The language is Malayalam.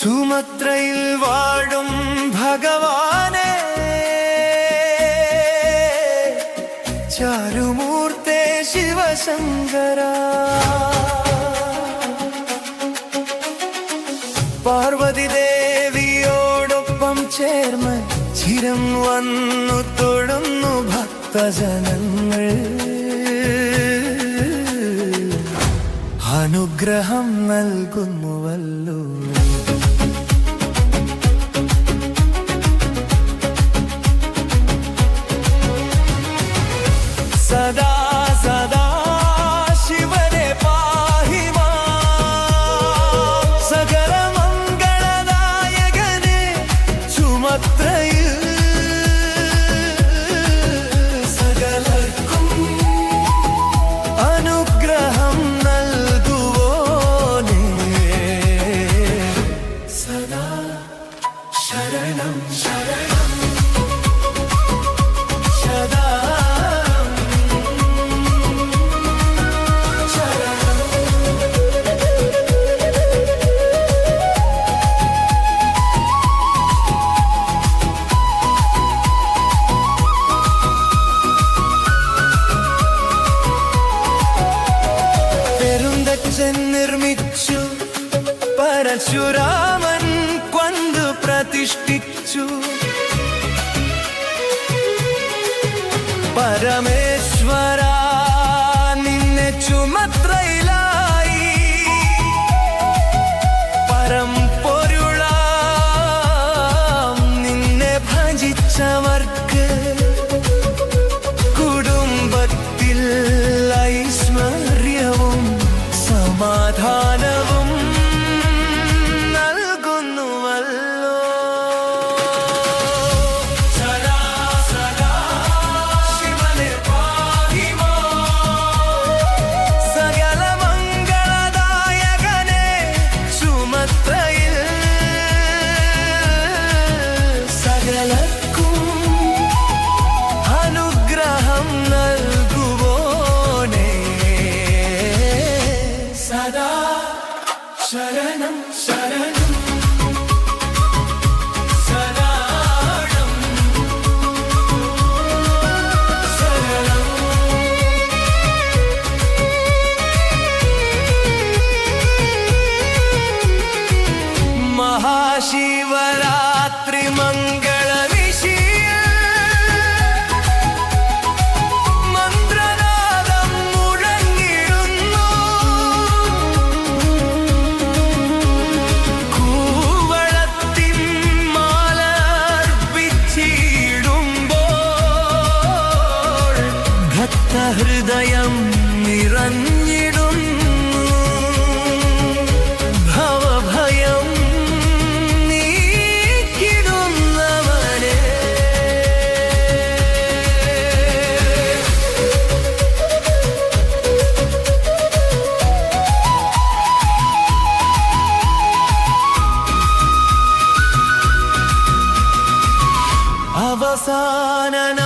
സുമത്രയിൽ വാഴും ഭഗവാനെ ചാരുമൂർത്തേ ശിവശങ്കര പാർവതി ദേവിയോടൊപ്പം ചേർന്ന് ചിരം വന്നു തൊഴുന്നു ഭക്തജനങ്ങൾ അനുഗ്രഹം നൽകുന്നുവല്ലോ സദാ സദാ ശിവനെ പാഹി മാം സകല മംഗളദായകനെ സുമത്രയിൽ സകലർക്കും അനുഗ്രഹം നൽകുവോനേ സദാ ശരണം ശരണം സദാ നിർമ്മിച്ചു പരശുരാമൻ കൊണ്ടു പ്രതിഷ്ഠിച്ചു പരമേശ്വര നിന്നെ ചുമത്രയിലായി പരമ്പൊരുളാം നിന്നെ ഭജിച്ചവർക്ക് കുടുംബത്തിൽ ഐശ്വര്യവും സമാധാനവും നൽകുന്നുവല്ലോ സദാ സദാ ശിവനെ പാഹി മാം സകല മംഗളദായകനെ സുമത്രയിൽ സകലർക്കും അനുഗ്രഹം നൽകുവോനേ സദാ ശരണം ശരണം ശരണം ശരണം മഹാശിവരാത്രി ഹൃദയം നിറഞ്ഞിടുന്നു ഭവഭയം നീക്കിടുന്നവനെ അവസാന